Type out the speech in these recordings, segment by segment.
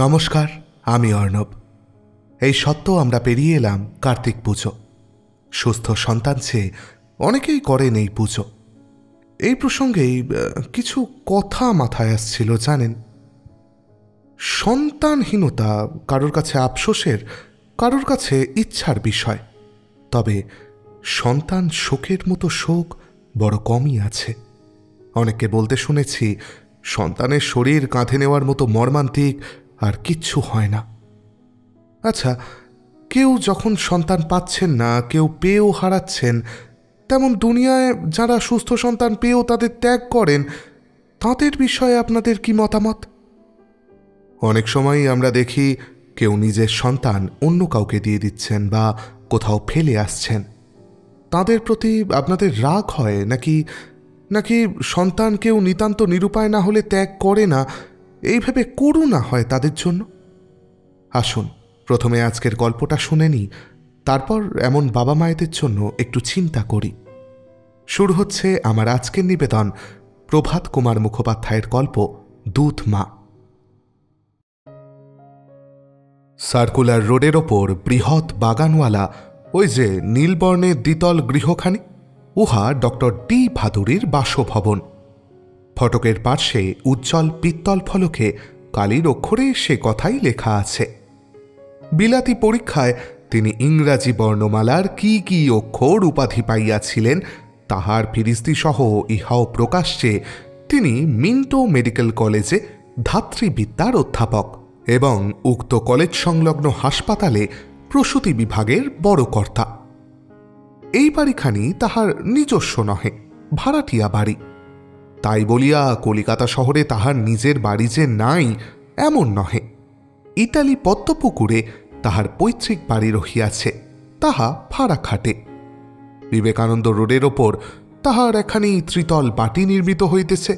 নমস্কার, আমি অর্ণব। এই সত্য আমরা পেরিয়ে এলাম কার্তিক পুজো। সুস্থ সন্তান চেয়ে অনেকেই করেন এই পুজো। এই প্রসঙ্গেই কিছু কথা মাথায় আসছিল। জানেন, সন্তানহীনতা কারোর কাছে আফসোসের, কারোর কাছে ইচ্ছার বিষয়। তবে সন্তান শোকের মতো শোক বড় কমই আছে। অনেককে বলতে শুনেছি, সন্তানের শরীর কাঁধে নেওয়ার মতো মর্মান্তিক আর কিচ্ছু হয় না। আচ্ছা, কেউ যখন সন্তান পাচ্ছেন না, কেউ পেয়েও হারাচ্ছেন, তেমন দুনিয়ায় যারা সুস্থ সন্তান পেয়েও তাদের ত্যাগ করেন, তাদের বিষয়ে আপনাদের কি মতামত? অনেক সময়ই আমরা দেখি কেউ নিজের সন্তান অন্য কাউকে দিয়ে দিচ্ছেন বা কোথাও ফেলে আসছেন। তাদের প্রতি আপনাদের রাগ হয় নাকি সন্তান কেউ নিতান্ত নিরুপায় না হলে ত্যাগ করে না, এইভাবে করুণা হয় তাদের জন্য? আসুন প্রথমে আজকের গল্পটা শুনে নিই, তারপর এমন বাবা মায়েদের জন্য একটু চিন্তা করি। শুরু হচ্ছে আমার আজকের নিবেদন প্রভাত কুমার মুখোপাধ্যায়ের গল্প দুধ মা। সার্কুলার রোডের ওপর বৃহৎ বাগানওয়ালা ওই যে নীলবর্ণের দ্বিতল গৃহখানি, উহা ডক্টর ডি ভাদুরীর বাসভবন। ফটকের পার্শ্বে উজ্জ্বল পিত্তল ফলকে কালির অক্ষরে সে কথাই লেখা আছে। বিলাতি পরীক্ষায় তিনি ইংরাজি বর্ণমালার কি কি অক্ষর উপাধি পাইয়াছিলেন, তাহার ফিরিস্তিসহ ইহাও প্রকাশ্যে তিনি মিন্টো মেডিকেল কলেজে ধাত্রীবিদ্যার অধ্যাপক এবং উক্ত কলেজ সংলগ্ন হাসপাতালে প্রসূতি বিভাগের বড় কর্তা। এই বাড়িখানি তাহার নিজস্ব নহে, ভাড়াটিয়া বাড়ি। তাই বলিয়া কলিকাতা শহরে তাহার নিজের বাড়ি যে নাই এমন নহে। ইটালি পদ্মপুকুরে তাহার পৈতৃক বাড়ি রহিয়াছে, তাহা ভাড়া খাটে। বিবেকানন্দ রোডের ওপর তাহার একখানি ত্রিতল বাটি নির্মিত হইতেছে।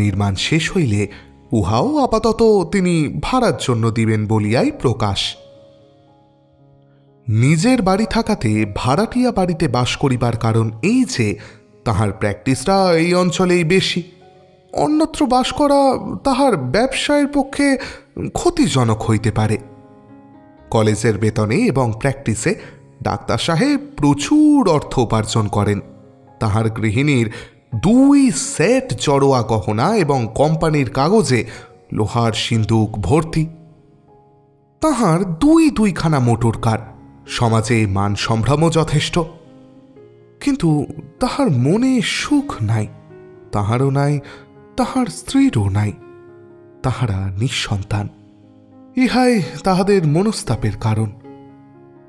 নির্মাণ শেষ হইলে উহাও আপাতত তিনি ভাড়ার জন্য দিবেন বলিয়াই প্রকাশ। নিজের বাড়ি থাকাতে ভাড়াটিয়া বাড়িতে বাস করিবার কারণ এই যে তাহার প্র্যাকটিসটা এই অঞ্চলেই বেশি। অন্যত্র বাস করা তাহার ব্যবসায়ের পক্ষে ক্ষতিজনক হইতে পারে। কলেজের বেতনে এবং প্র্যাকটিসে ডাক্তার সাহেব প্রচুর অর্থ উপার্জন করেন। তাহার গৃহিণীর 2 সেট জড়োয়া গহনা এবং কোম্পানির কাগজে লোহার সিন্দুক ভর্তি। তাহার 2খানা মোটর কার, সমাজে মান সম্ভ্রমও যথেষ্ট। কিন্তু তাহার মনে সুখ নাই, তাহারও নাই, তাহার স্ত্রীরও নাই। তাহারা নিঃসন্তান। ইহাই তাহাদের মনস্তাপের কারণ।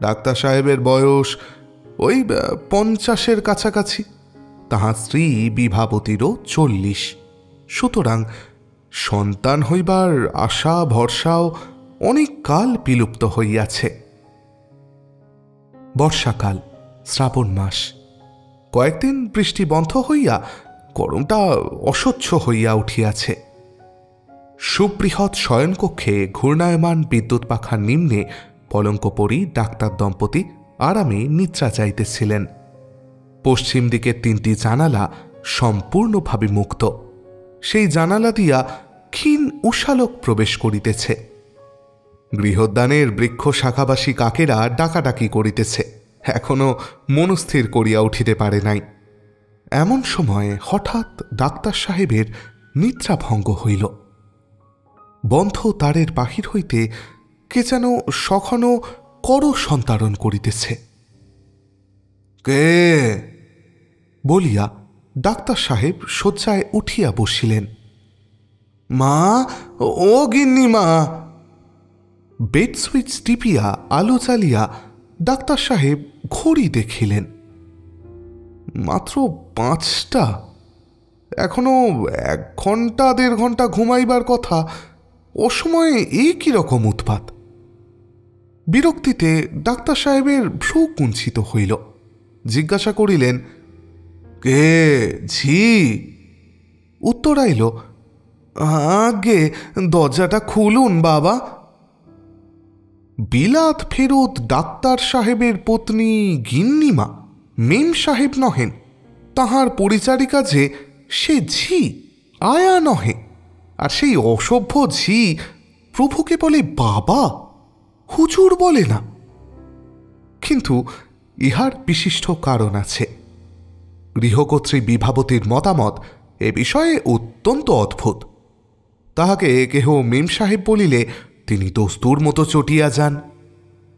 ডাক্তার সাহেবের বয়স ওই 50-এর কাছাকাছি, তাহার স্ত্রী বিভাবতীরও 40। সুতরাং সন্তান হইবার আশা ভরসাও অনেক কাল বিলুপ্ত হইয়াছে। বর্ষাকাল, শ্রাবণ মাস। কয়েকদিন বৃষ্টি বন্ধ হইয়া গরমটা অসহ্য হইয়া উঠিয়াছে। সুবৃহৎ শয়নকক্ষে ঘূর্ণায়মান বিদ্যুৎ পাখার নিম্নে পলঙ্কপরি ডাক্তার দম্পতি আরামে নিদ্রা যাইতেছিলেন। পশ্চিম দিকের 3টি জানালা সম্পূর্ণভাবে মুক্ত। সেই জানালা দিয়া ক্ষীণ উষালোক প্রবেশ করিতেছে। গৃহোদ্যানের বৃক্ষ শাখাবাসী কাকেরা ডাকাডাকি করিতেছে, এখনো মনস্থির করিয়া উঠিতে পারে নাই। এমন সময়ে হঠাৎ ডাক্তার সাহেবের নিদ্রাভঙ্গ হইল। বন্ধ তারের বাহির হইতে কে যেন সঘন কর সন্তারণ করিতেছে। কে বলিয়া ডাক্তার সাহেব শয্যায় উঠিয়া বসিলেন। মা, ও গিন্নি মা। বেড সুইচ টিপিয়া আলো জ্বালিয়া ডাক্তার সাহেব ঘড়ি দেখিলেন। মাত্র 5টা। এখনো 1 ঘন্টা 1.5 ঘন্টা ঘুমাইবার কথা, অসময়ে এই কিরকম উৎপাত। বিরক্তিতে ডাক্তার সাহেবের ভ্রু কুঞ্চিত হইল। জিজ্ঞাসা করিলেন, কে ঝি? উত্তর আইল, আগে দরজাটা খুলুন বাবা। বিলাত ফেরত ডাক্তার সাহেবের পত্নী গিন্নিমা মেম সাহেব নহেন, তাহার পরিচারিকা যে সে ঝি, আয়া নহে। আর সেই অসভ্য ঝি প্রভুকে বলে বাবা, হুজুর বলে না। কিন্তু ইহার বিশিষ্ট কারণ আছে। গৃহকর্ত্রী বিভাবতীর মতামত এ বিষয়ে অত্যন্ত অদ্ভুত। তাহাকে কেহ মেম সাহেব বলিলে তিনি দস্তুর মতো চটিয়া যান।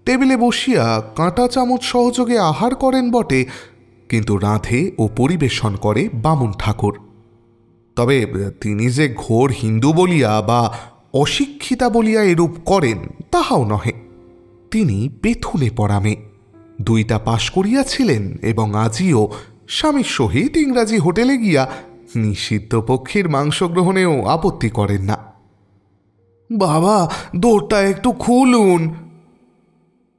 টেবিলে বসিয়া কাঁটা চামচ সহযোগে আহার করেন বটে, কিন্তু রাঁধে ও পরিবেশন করে বামুন ঠাকুর। তবে তিনি যে ঘোর হিন্দু বলিয়া বা অশিক্ষিতা বলিয়া এরূপ করেন তাহাও নহে। তিনি বেথুনে পড়া মেয়ে, 2টা পাশ করিয়াছিলেন এবং আজিও স্বামীর সহিত ইংরাজি হোটেলে গিয়া নিষিদ্ধ পক্ষীর মাংস গ্রহণেও আপত্তি করেন না। বাবা, দোরটা একটু খুলুন।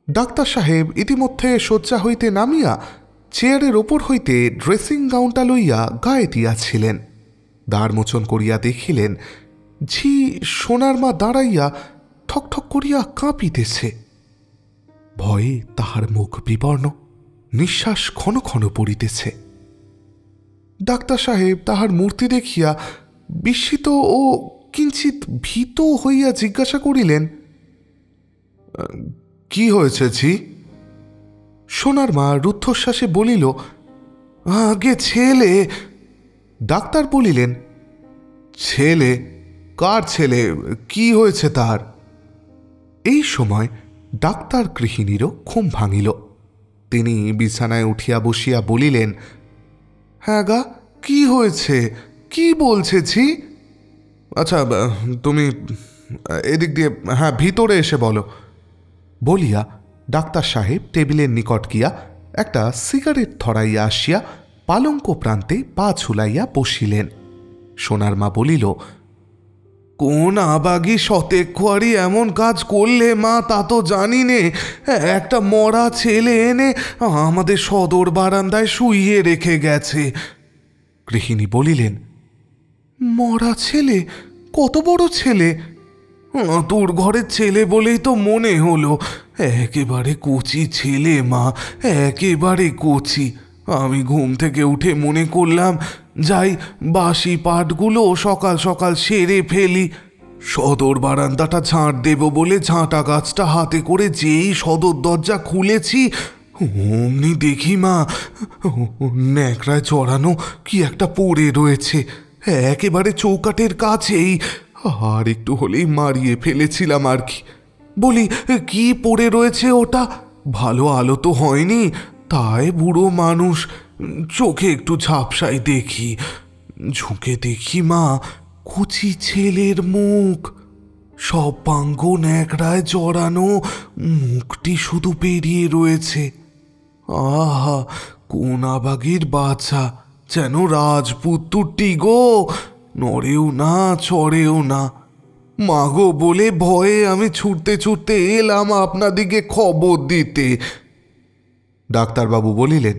ডাক্তার সাহেব ইতিমধ্যে শয্যা হইতে নামিয়া চেয়ারের ওপর হইতে ড্রেসিং গাউনটা লইয়া গায়ে দিয়াছিলেন। দ্বারমোচন করিয়া দেখিলেন ঝি সোনার মা দাঁড়াইয়া ঠকঠক করিয়া কাঁপিতেছে। ভয়ে তাহার মুখ বিবর্ণ, নিঃশ্বাস ক্ষণ ক্ষণ পড়িতেছে। ডাক্তার সাহেব তাহার মূর্তি দেখিয়া বিস্মিত ও কিঞ্চিৎ ভীত হইয়া জিজ্ঞাসা করিলেন, কি হয়েছে ঝি? সোনার মা রুদ্ধশ্বাসে বলিল, আগে ছেলে। ডাক্তার বলিলেন, ছেলে? কার ছেলে? কি হয়েছে তার? এই সময় ডাক্তার গৃহিণীরও ঘুম ভাঙিল। তিনি বিছানায় উঠিয়া বসিয়া বলিলেন, হ্যাঁ গা, কি হয়েছে? কি বলছে ঝি? আচ্ছা, তুমি এদিক দিয়ে, হ্যাঁ, ভিতরে এসে বলো। বলিয়া ডাক্তার সাহেব টেবিলের নিকট গিয়া একটা সিগারেট ধরাইয়া আসিয়া পালঙ্ক প্রান্তে পা ঝুলাইয়া বসিলেন। সোনার মা বলিল, কোন আবাগী সতেক্ষুয়ারি এমন কাজ করলে মা, তা তো জানি নে। একটা মরা ছেলে এনে আমাদের সদর বারান্দায় শুইয়ে রেখে গেছে। গৃহিণী বলিলেন, মরা ছেলে? কত বড় ছেলে? তোর ঘরের ছেলে বলেই তো মনে হলো। একেবারে কচি ছেলে মা, একেবারে কচি। আমি ঘুম থেকে উঠে মনে করলাম যাই বাসি পাটগুলো সকাল সকাল সেরে ফেলি। সদর বারান্দাটা ঝাঁট দেব বলে ঝাঁটা গাছটা হাতে করে যেই সদর দরজা খুলেছি, অমনি দেখি মা, ন্যাকড়ায় জড়ানো কি একটা পড়ে রয়েছে একেবারে চৌকাঠের কাছেই। আর একটু হলেই মারিয়ে ফেলেছিলাম আর কি। বলি, কি পড়ে রয়েছে ওটা? ভালো আলো তো হয়নি, তাই বুড়ো মানুষ, চোখে একটু ঝাপসাই দেখি। ঝুঁকে দেখি মা, কচি ছেলের মুখ, সব পাঙ্গ ন্যাকড়ায় জড়ানো, মুখটি শুধু বেরিয়ে রয়েছে। আহা, কোন আবাগির বাচ্চা, যেন রাজপুত্রটি গো, নড়েও না চড়েও না। মাগো বলে ভয়ে আমি ছুটতে ছুটতে এলাম আপনাদিকে খবর দিতে। ডাক্তারবাবু বলিলেন,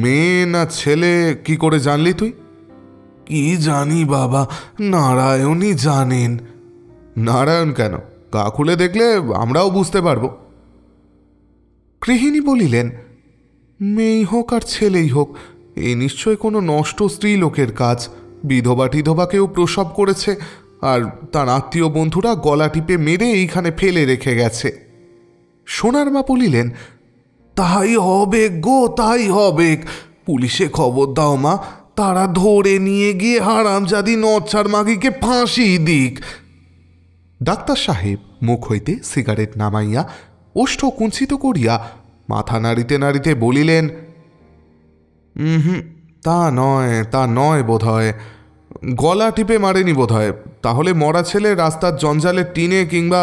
মেয়ে না ছেলে কি করে জানলি তুই? কি জানি বাবা, নারায়ণই জানেন। নারায়ণ কেন? গা খুলে দেখলে আমরাও বুঝতে পারব। গৃহিণী বলিলেন, মেয়েই হোক আর ছেলেই হোক, এ নিশ্চয় কোনো নষ্ট স্ত্রী লোকের কাজ। বিধবা টিধবা কেউ প্রসব করেছে, আর তার আত্মীয় বন্ধুরা গলা টিপে মেরে এইখানে ফেলে রেখে গেছে। সোনার মা বলিলেন, তাই হবে গো, তাই হবে। পুলিশে খবর দাও মা, তারা ধরে নিয়ে গিয়ে হারামজাদি নচ্ছার মাগিকে ফাঁসি দিক। ডাক্তার সাহেব মুখ হইতে সিগারেট নামাইয়া ওষ্ঠ কুঞ্চিত করিয়া মাথা নাড়িতে নাড়িতে বলিলেন, তা নয়, তা নয় বোধ হয়। গলা টিপে মারেনি বোধ হয়। তাহলে মরা ছেলে রাস্তার জঞ্জালের টিনে কিংবা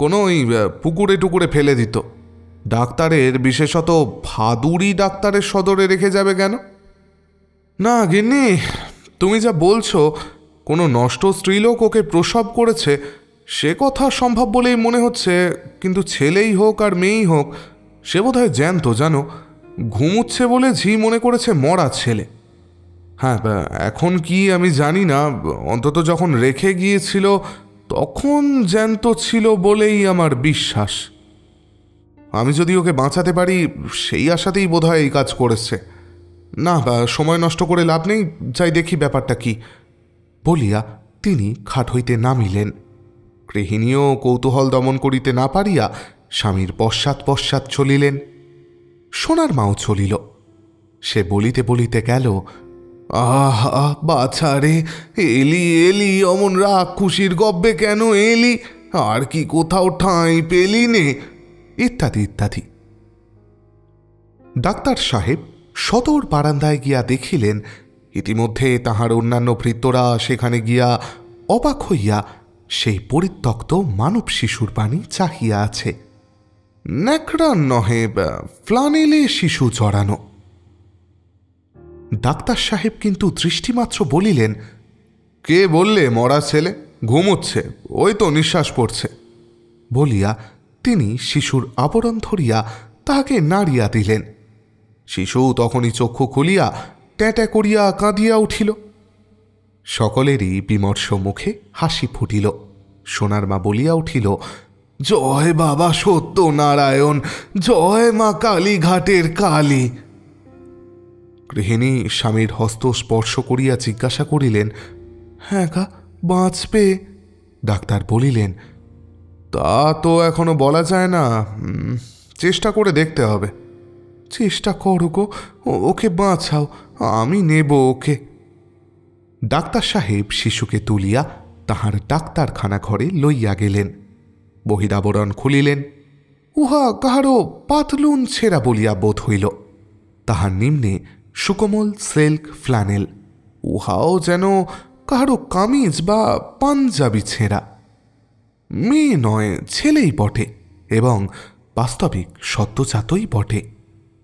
কোনো ওই পুকুরে টুকুরে ফেলে দিত। ডাক্তারের, বিশেষত ভাদুড়ি ডাক্তারের সদরে রেখে যাবে কেন? না গিন্নি, তুমি যা বলছো কোনো নষ্ট স্ত্রীলোক ওকে প্রসব করেছে, সে কথা সম্ভব বলেই মনে হচ্ছে। কিন্তু ছেলেই হোক আর মেয়েই হোক, সে বোধ হয় জ্যান্ত, জানো। ঘুমুচ্ছে বলে ঝি মনে করেছে মরা ছেলে। হ্যাঁ, এখন কি আমি জানি না, অন্তত যখন রেখে গিয়েছিল তখন জ্যান্ত ছিল বলেই আমার বিশ্বাস। আমি যদি ওকে বাঁচাতে পারি সেই আশাতেই বোধহয় এই কাজ করেছে। না, সময় নষ্ট করে লাভ নেই, যাই দেখি ব্যাপারটা কি। বলিয়া তিনি খাট হইতে নামিলেন। গৃহিণীও কৌতূহল দমন করিতে না পারিয়া স্বামীর পশ্চাৎ পশ্চাৎ চলিলেন। সোনার মাও চলিল। সে বলিতে বলিতে গেল, আহা বাছা রে, এলি এলি, অমন রাক্ষুসীর গব্বে কেন এলি? আর কি কোথাও ঠাঁই পেলি নে? ইত্যাদি ইত্যাদি। ডাক্তার সাহেব সদর বারান্দায় গিয়া দেখিলেন ইতিমধ্যে তাহার অন্যান্য ভৃত্যরা সেখানে গিয়া অবাক হইয়া সেই পরিত্যক্ত মানব শিশুর পানি চাহিয়া আছে। ন্যাকড়া নহে, ফ্লানেলে শিশু জড়ানো। ডাক্তার সাহেব কিন্তু দৃষ্টিমাত্র বলিলেন, কে বললে মরা ছেলে? ঘুমোচ্ছে, ওই তো নিঃশ্বাস পড়ছে বলিয়া তিনি শিশুর আবরণ ধরিয়া তাহাকে নাড়িয়া দিলেন। শিশু তখনই চক্ষু খুলিয়া ট্যাঁট্যা করিয়া কাঁদিয়া উঠিল। সকলেরই বিমর্ষ মুখে হাসি ফুটিল। সোনার মা বলিয়া উঠিল, জয় বাবা সত্যনারায়ণ, জয় মা কালীঘাটের কালী। গৃহিণী স্বামীর হস্ত স্পর্শ করিয়া জিজ্ঞাসা করিলেন, হ্যাঁ গা, বাঁচবে? ডাক্তার বলিলেন, তা তো এখনো বলা যায় না, চেষ্টা করে দেখতে হবে। চেষ্টা করো গো, ওকে বাঁচাও, আমি নেব ওকে। ডাক্তার সাহেব শিশুকে তুলিয়া তাহার ডাক্তারখানা ঘরে লইয়া গেলেন। বহিরাবরণ খুলিলেন। উহা কাহারও পাতলুন ছেঁড়া বলিয়া বোধ হইল। তাহার নিম্নে সুকোমল সিল্ক ফ্ল্যানেল, উহাও যেন কাহারও কামিজ বা পাঞ্জাবি ছেঁড়া। মেয়ে নয়, ছেলেই বটে, এবং বাস্তবিক সদ্যজাতই বটে।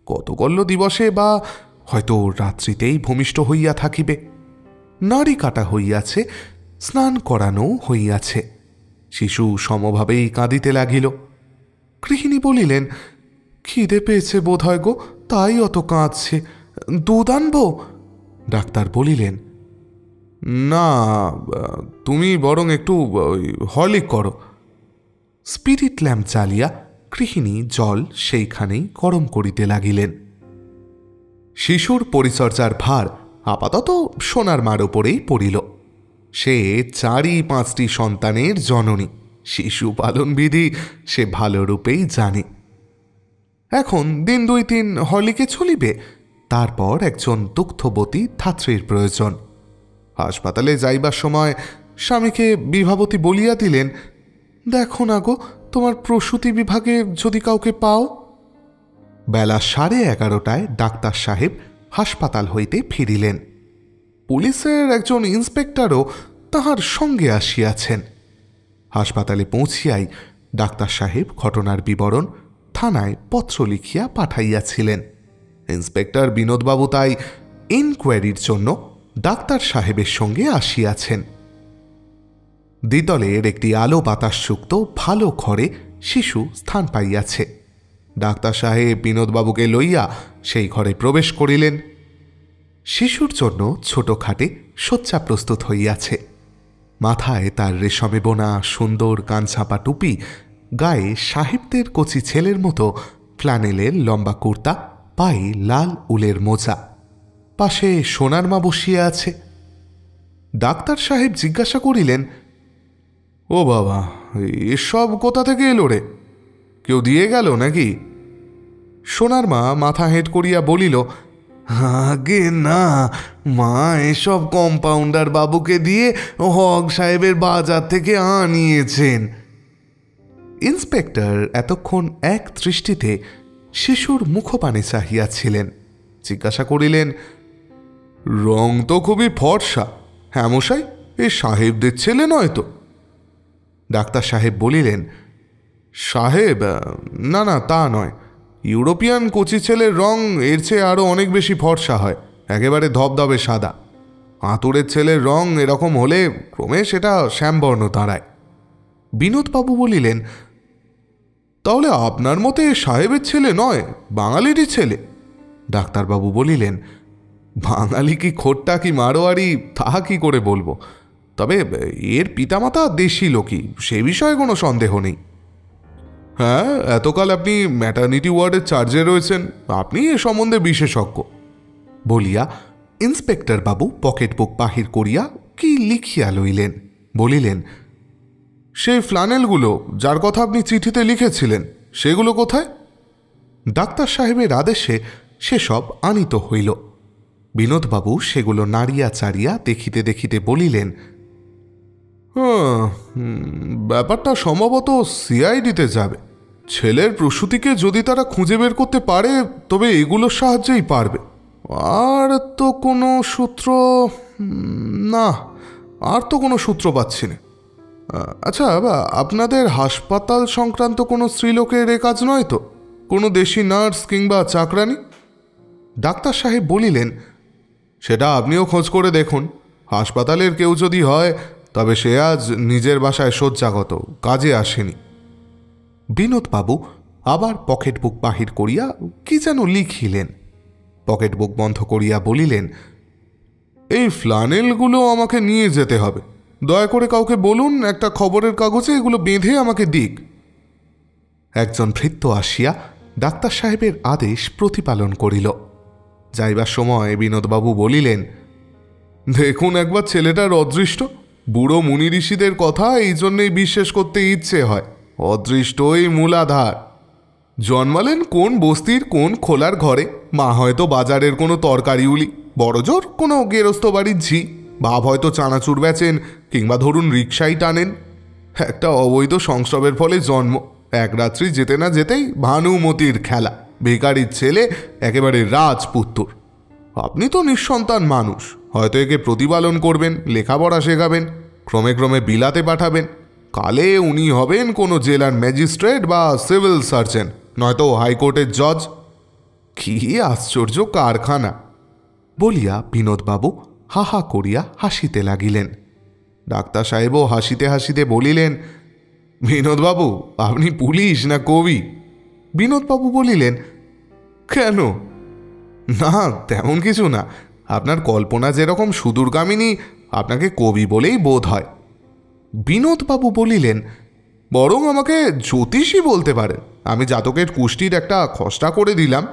কতকল্য দিবসে বা হয়তো রাত্রিতেই ভূমিষ্ঠ হইয়া থাকিবে। নাড়ি কাটা হইয়াছে, স্নান করানো হইয়াছে। শিশু সমভাবেই কাঁদিতে লাগিল। গৃহিণী বলিলেন, খিদে পেয়েছে বোধ হয় গো, তাই অত কাঁদছে, দুধ আনবো? ডাক্তার বলিলেন, না, তুমি বরং একটু হরলিক করো। স্পিরিট ল্যাম্প জ্বালিয়া গৃহিণী জল সেইখানেই গরম করিতে লাগিলেন। শিশুর পরিচর্যার ভার আপাতত সোনার মার ওপরেই পড়িল। সে 4-5টি সন্তানের জননী, শিশু পালনবিধি সে ভালোরূপেই জানে। এখন দিন 2-3 হরলিকে চলিবে, তারপর একজন দুগ্ধবতী ধাত্রীর প্রয়োজন। হাসপাতালে যাইবার সময় স্বামীকে বিভাবতী বলিয়া দিলেন, দেখো না গো, তোমার প্রসূতি বিভাগে যদি কাউকে পাও। বেলা 11:30টায় ডাক্তার সাহেব হাসপাতাল হইতে ফিরিলেন। পুলিশের একজন ইন্সপেক্টরও তাহার সঙ্গে আসিয়াছেন। হাসপাতালে পৌঁছিয়াই ডাক্তার সাহেব ঘটনার বিবরণ থানায় পত্র লিখিয়া পাঠাইয়াছিলেন। ইন্সপেক্টর বিনোদবাবু তাই ইনকোয়ারির জন্য ডাক্তার সাহেবের সঙ্গে আসিয়াছেন। দ্বিতলের একটি আলো বাতাসযুক্ত ভালো ঘরে শিশু স্থান পাইয়াছে। ডাক্তার সাহেব বিনোদবাবুকে লইয়া সেই ঘরে প্রবেশ করিলেন। শিশুর জন্য ছোট খাটে শয্যা প্রস্তুত হইয়াছে। মাথায় তার রেশমে বোনা সুন্দর কানছাপা টুপি, গায়ে সাহেবদের কচি ছেলের মতো ফ্ল্যানেলের লম্বা কুর্তা, পায়ে লাল উলের মোজা। পাশে সোনার মা বসিয়া আছে। ডাক্তার সাহেব জিজ্ঞাসা করিলেন, ও বাবা, এসব কোথা থেকে এলো রে? কেউ দিয়ে গেল নাকি? সোনার মা মাথা হেঁট করিয়া বলিল, আগে না মা, এসব কম্পাউন্ডার বাবুকে দিয়ে হক সাহেবের বাজার থেকে আনিয়েছেন। ইন্সপেক্টর এতক্ষণ এক দৃষ্টিতে শিশুর মুখপানে চাহিয়াছিলেন। জিজ্ঞাসা করিলেন, রং তো খুবই ফর্সা, হ্যাঁ মশাই, এ সাহেবদের ছেলে নয় তো? ডাক্তার সাহেব বলিলেন, সাহেব, না না, তা নয়। ইউরোপিয়ান কচি ছেলের রং এর চেয়ে আরও অনেক বেশি ফর্সা হয়, একেবারে ধবধবে সাদা। আঁতুরের ছেলের রং এরকম হলে ক্রমে সেটা শ্যামবর্ণ দাঁড়ায়। বিনোদবাবু বলিলেন, তাহলে আপনার মতে সাহেবের ছেলে নয়, বাঙালিরই ছেলে? ডাক্তারবাবু বলিলেন, বাঙালি কি খোট্টা কি মারোয়ারি তা কি করে বলবো, তবে এর পিতামাতা দেশি লোকই, সে বিষয়ে কোনো সন্দেহ নেই। হ্যাঁ, এতকাল আপনি ম্যাটার্নিটি ওয়ার্ডের চার্জে রয়েছেন, আপনি এ সম্বন্ধে বিশেষজ্ঞ বলিয়া ইন্সপেক্টর বাবু পকেট বুক বাহির করিয়া কি লিখিয়া লইলেন। বলিলেন, সেই ফ্লানেলগুলো যার কথা আপনি চিঠিতে লিখেছিলেন সেগুলো কোথায়? ডাক্তার সাহেবের আদেশে সেসব আনিত হইল। বিনোদবাবু সেগুলো নাড়িয়া চাড়িয়া দেখিতে দেখিতে বলিলেন, ব্যাপারটা সম্ভবত সিআইডিতে যাবে। ছেলের প্রসূতিকে যদি তারা খুঁজে বের করতে পারে তবে এগুলোর সাহায্যেই পারবে। আর তো কোনো সূত্র না, আর তো কোনো সূত্র পাচ্ছি না। আচ্ছা, আপনাদের হাসপাতাল সংক্রান্ত কোনো স্ত্রীলোকের এ কাজ নয় তো? কোনো দেশি নার্স কিংবা চাকরানি? ডাক্তার সাহেব বলিলেন, সেটা আপনিও খোঁজ করে দেখুন। হাসপাতালের কেউ যদি হয় তবে সে আজ নিজের বাসায় শয্যাগত, কাজে আসেনি। বিনোদবাবু আবার পকেট বুক বাহির করিয়া কি যেন লিখিলেন। পকেট বুক বন্ধ করিয়া বলিলেন, এই ফ্লানেলগুলো আমাকে নিয়ে যেতে হবে। দয়া করে কাউকে বলুন একটা খবরের কাগজে এগুলো বেঁধে আমাকে দিক। একজন ভৃত্য আসিয়া ডাক্তার সাহেবের আদেশ প্রতিপালন করিল। যাইবার সময় বিনোদবাবু বলিলেন, দেখুন একবার ছেলেটার অদৃষ্ট। বুড়ো মুনি ঋষিদের কথা এই জন্যেই বিশ্বাস করতে ইচ্ছে হয়। অদৃষ্টই মূলাধার। জন্মালেন কোন বস্তির কোন খোলার ঘরে, মা হয়তো বাজারের কোনো তরকারিউলি, বড়জোর কোনো গেরস্থ বাড়ির ঝি, বাপ হয়তো চানাচুর বেচেন কিংবা ধরুন রিক্সাই টানেন। একটা অবৈধ সংস্রবের ফলে জন্ম। এক রাত্রি যেতে না যেতেই ভানুমতির খেলা। ভিখারির ছেলে একেবারে রাজপুত্তর। আপনি তো নিঃসন্তান মানুষ, হয়তো একে প্রতিপালন করবেন, লেখাপড়া শেখাবেন, ক্রমে ক্রমে বিলাতে পাঠাবেন। কালে উনি হবেন কোনো জেলার ম্যাজিস্ট্রেট বা সিভিল সার্জন, নয়তো হাইকোর্টের জজ। কি আশ্চর্য কারখানা! বলিয়া বিনোদবাবু হা হা করিয়া হাসিতে লাগিলেন। ডাক্তার সাহেবও হাসিতে হাসিতে বলিলেন, বিনোদবাবু আপনি পুলিশ না কবি? বিনোদবাবু বলিলেন, কেন? না, তেমন কিছু না। আপনার কল্পনা যেরকম সুদূরগামিনী, আপনাকে কবি বলেই বোধ হয়। বিনোদবাবু বলিলেন, বরং আমাকে জ্যোতিষী বলতে পারেন। আমি জাতকের কুষ্টির একটা খসড়া করে দিলাম।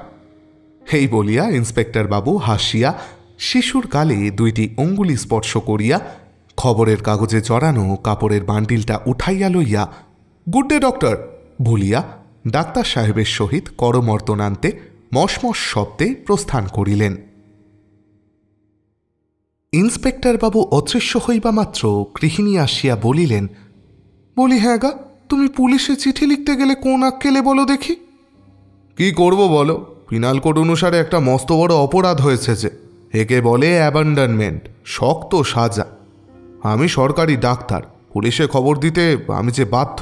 এই বলিয়া ইন্সপেক্টর বাবু হাসিয়া শিশুর গালে দুইটি অঙ্গুলি স্পর্শ করিয়া খবরের কাগজে জড়ানো কাপড়ের বান্ডিলটা উঠাইয়া লইয়া গুড ডে ডক্টর বলিয়া ডাক্তার সাহেবের সহিত করমর্দনান্তে মশমশ শব্দে প্রস্থান করিলেন। ইন্সপেক্টর বাবু অদৃশ্য হইবা মাত্র গৃহিণী আসিয়া বলিলেন, বলি হ্যাঁ গা, তুমি পুলিশে চিঠি লিখতে গেলে কোন আক্কেলে বলো দেখি? কি করব বলো, পিনাল কোড অনুসারে একটা মস্ত বড় অপরাধ হয়েছে যে, একে বলে অ্যাবান্ডনমেন্ট, শক্ত সাজা। আমি সরকারি ডাক্তার, পুলিশে খবর দিতে আমি যে বাধ্য।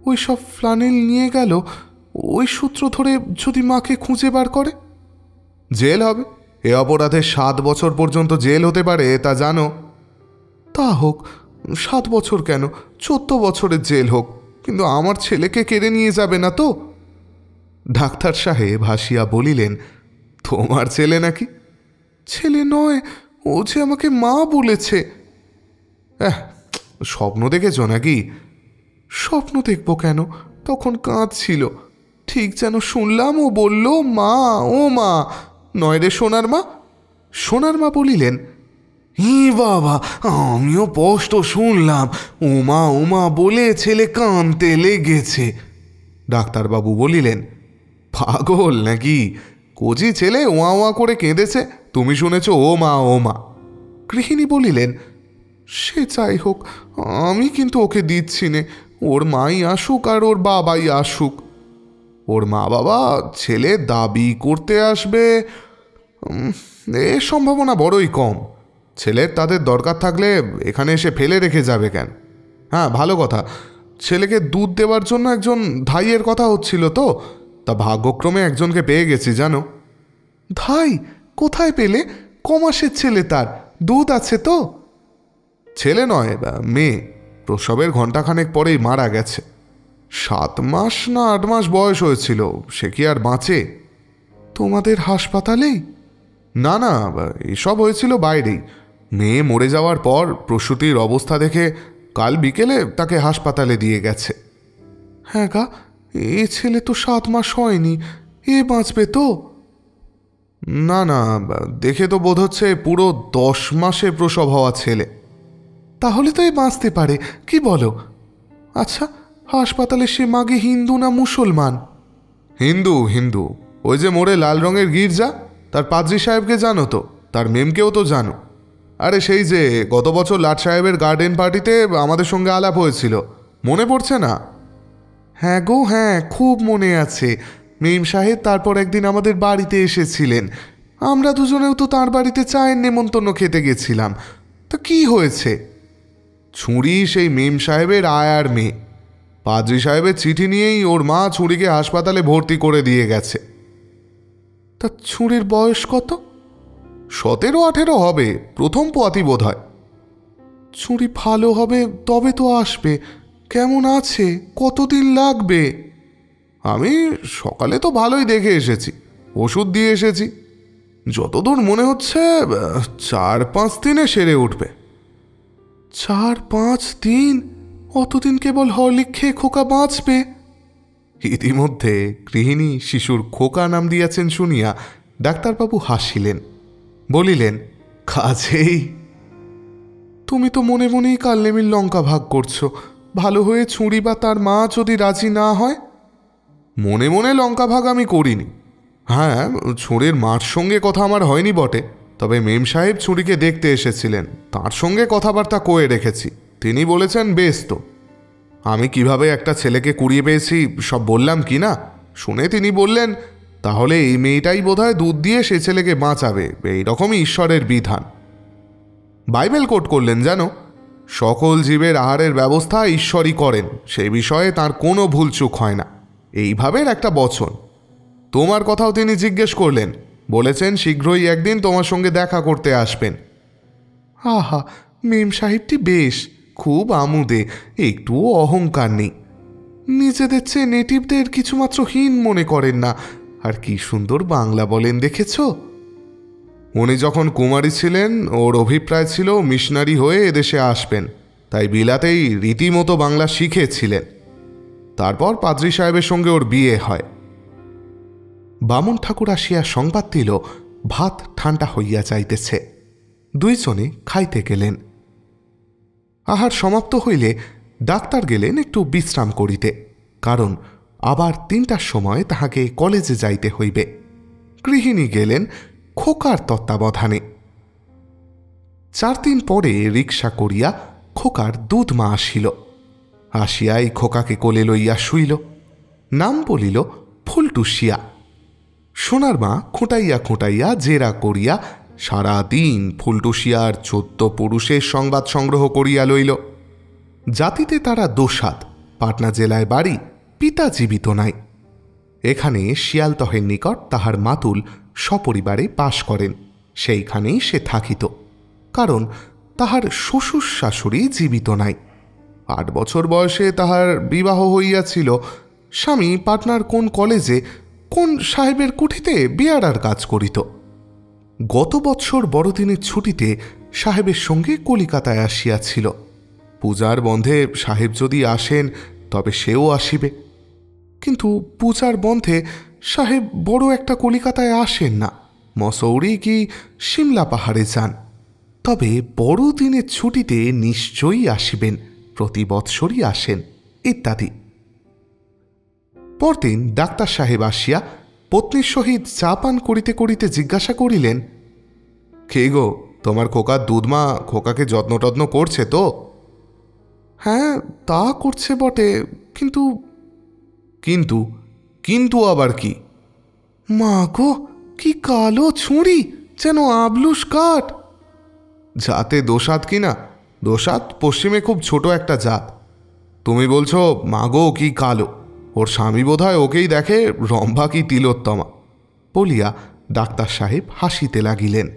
ওই সব ফ্লানেল নিয়ে গেল, ওই সূত্র ধরে যদি মাকে খুঁজে বার করে? জেল হবে। এ অপরাধে 7 বছর পর্যন্ত জেল হতে পারে, তা জানো? তা হোক, 7 বছর কেন, 14 বছরের জেল হোক, কিন্তু আমার ছেলেকে কেড়ে নিয়ে যাবে না তো? ডাক্তার সাহেব হাসিয়া বলিলেন, তোমার ছেলে নাকি? ছেলে নয়, ও যে আমাকে মা বলেছে। স্বপ্ন দেখেছ নাকি? স্বপ্ন দেখব কেন, তখন কাঁদছিল। ঠিক যেন শুনলাম ও বলল, মা, ও মা। নয় রে সোনার মা? সোনার মা বলিলেন, হি বাবা, আমিও স্পষ্ট শুনলাম, ওমা ওমা বলে ছেলে কাঁদতে লেগেছে। ডাক্তারবাবু বলিলেন, পাগল নাকি? কচি ছেলে ওয়া ওয়া করে কেঁদেছে, তুমি শুনেছ ও মা ও মা। গৃহিণী বলিলেন, সে যাই হোক, আমি কিন্তু ওকে দিচ্ছি নে। ওর মাই আসুক আর ওর বাবাই আসুক। ওর মা বাবা ছেলে দাবি করতে আসবে, এর সম্ভাবনা বড়ই কম। ছেলের তাদের দরকার থাকলে এখানে এসে ফেলে রেখে যাবে কেন? হ্যাঁ, ভালো কথা, ছেলেকে দুধ দেওয়ার জন্য একজন ধাইয়ের কথা হচ্ছিল তো, তা ভাগ্যক্রমে একজনকে পেয়ে গেছি জানো। ধাই? কোথায় পেলে? কমাসের ছেলে, তার দুধ আছে তো? ছেলে নয়, মেয়ে। প্রসবের ঘণ্টাখানেক পরেই মারা গেছে। 7 মাস না 8 মাস বয়স হয়েছিল, সে কি আর বাঁচে? তোমাদের হাসপাতালেই? না না, এসব হয়েছিল বাইরেই। মেয়ে মরে যাওয়ার পর প্রসূতির অবস্থা দেখে কাল বিকেলে তাকে হাসপাতালে দিয়ে গেছে। হ্যাঁ গা, এ ছেলে তো 7 মাস হয়নি, এ বাঁচবে তো? না না, দেখে তো বোধ হচ্ছে পুরো 10 মাসে প্রসব হওয়া ছেলে। তাহলে তো এ বাঁচতে পারে, কি বলো? আচ্ছা, হাসপাতালে সে মাগে হিন্দু না মুসলমান? হিন্দু হিন্দু। ওই যে মোড়ে লাল রঙের গির্জা, তার পাদ্রী সাহেবকে জানো তো? তার মেমকেও তো জানো? আরে সেই যে গত বছর লাট সাহেবের গার্ডেন পার্টিতে আমাদের সঙ্গে আলাপ হয়েছিল, মনে পড়ছে না? হ্যাঁ গো হ্যাঁ, খুব মনে আছে। মেম সাহেব তারপর একদিন আমাদের বাড়িতে এসেছিলেন। আমরা দুজনেও তো তার বাড়িতে চায়ের নেমন্তন্ন খেতে গেছিলাম। তা কি হয়েছে? ছুরি সেই মেম সাহেবের আয়ার মেয়ে। পাদ্রী সাহেবের চিঠি নিয়েই ওর মা ছুরিকে হাসপাতালে ভর্তি করে দিয়ে গেছে। তা ছুরির বয়স কত? 17-18 হবে, প্রথম পোয়াতি বোধ হয়। ছুরি ভালো হবে তবে তো আসবে। কেমন আছে? কতদিন লাগবে? আমি সকালে তো ভালোই দেখে এসেছি, ওষুধ দিয়ে এসেছি। যতদূর মনে হচ্ছে 4-5 দিনে সেরে উঠবে। 4-5 দিন? অতদিন কেবল হরলিক খেয়ে খোকা বাঁচবে? ইতিমধ্যে গৃহিণী শিশুর খোকা নাম দিয়েছেন শুনিয়া ডাক্তারবাবু হাসিলেন, বলিলেন, কাজেই তুমি তো মনে মনেই কালনেমির লঙ্কা ভাগ করছো। ভালো হয়ে ছুরি বা তার মা যদি রাজি না হয়? মনে মনে লঙ্কা ভাগ আমি করিনি। হ্যাঁ, ছুরির মার সঙ্গে কথা আমার হয়নি বটে, তবে মেম সাহেব ছুরিকে দেখতে এসেছিলেন, তার সঙ্গে কথাবার্তা কয়ে রেখেছি। তিনি বলেছেন বেশ। তো আমি কিভাবে একটা ছেলেকে কুড়িয়ে পেয়েছি সব বললাম কি না? শুনে তিনি বললেন, তাহলে এই মেয়েটাই বোধহয় দুধ দিয়ে সে ছেলেকে বাঁচাবে, এইরকমই ঈশ্বরের বিধান। বাইবেল কোট করলেন জানো, সকল জীবের আহারের ব্যবস্থা ঈশ্বরই করেন, সে বিষয়ে তার কোনো ভুলচুক হয় না। এইভাবের একটা বচন। তোমার কথাও তিনি জিজ্ঞেস করলেন, বলেছেন শীঘ্রই একদিন তোমার সঙ্গে দেখা করতে আসবেন। আহা, মেম সাহেবটি বেশ, খুব আমুদে, একটুও অহংকার নেই। নিজেদের চেয়ে নেটিভদের কিছুমাত্র হীন মনে করেন না। আর কি সুন্দর বাংলা বলেন দেখেছ? উনি যখন কুমারী ছিলেন ওর অভিপ্রায় ছিল মিশনারি হয়ে এদেশে আসবেন, তাই বিলাতেই রীতিমতো বাংলা শিখেছিলেন। তারপর পাদ্রী সাহেবের সঙ্গে ওর বিয়ে হয়। বামুন ঠাকুর আসিয়া সংবাদ দিল ভাত ঠান্ডা হইয়া যাইতেছে। দুইজনে খাইতে গেলেন। আহার সমাপ্ত হইলে ডাক্তার গেলেন একটু বিশ্রাম করিতে, কারণ আবার 3টার সময় তাহাকে কলেজে যাইতে হইবে। গৃহিণী গেলেন খোকার তত্ত্বাবধানে। 4 দিন পরে রিক্সা করিয়া খোকার দুধ মা আসিল। আসিয়াই খোকাকে কোলে লইয়া শুইল। নাম বলিল ফুলটুসিয়া। সোনার মা খুঁটাইয়া খুঁটাইয়া জেরা করিয়া সারা দিন ফুলটুসিয়ার 14 পুরুষের সংবাদ সংগ্রহ করিয়া লইল। জাতিতে তারা দোসাদ, পাটনা জেলায় বাড়ি, পিতা জীবিত নাই। এখানে শিয়ালদহের নিকট তাহার মাতুল সপরিবারে বাস করেন, সেইখানেই সে থাকিত, কারণ তাহার শ্বশুর শাশুড়ি জীবিত নাই। 8 বছর বয়সে তাহার বিবাহ হইয়াছিল। স্বামী পাটনার কোন কলেজে কোন সাহেবের কুঠিতে বিয়ারার কাজ করিত। গত বৎসর বড়দিনের ছুটিতে সাহেবের সঙ্গে কলিকাতায় আসিয়াছিল। পূজার বন্ধে সাহেব যদি আসেন তবে সেও আসিবে, কিন্তু পূজার বন্ধে সাহেব বড় একটা কলিকাতায় আসেন না, মসৌরি কি সিমলা পাহাড়ে যান। তবে বড়দিনের ছুটিতে নিশ্চয়ই আসিবেন, প্রতি বৎসরই আসেন ইত্যাদি। পরদিন ডাক্তার সাহেব আসিয়া পত্নীর সহিত চা পান করিতে করিতে জিজ্ঞাসা করিলেন, কে গো, তোমার খোকার দুধমা খোকাকে যত্ন টত্ন করছে তো? হ্যাঁ, তা করছে বটে, কিন্তু কিন্তু কিন্তু আবার কি? মা গো, কি কালো ছুরি, যেন আবলুস কাঠ। জাতে দোসাদ কিনা? দোসাদ পশ্চিমে খুব ছোট একটা জাত। তুমি বলছো মাগো কি কালো? ওর স্বামী বোধহয় ওকেই দেখে রম্ভা কি তিলোত্তমা বলিয়া ডাক্তার সাহেব হাসিতে লাগিলেন।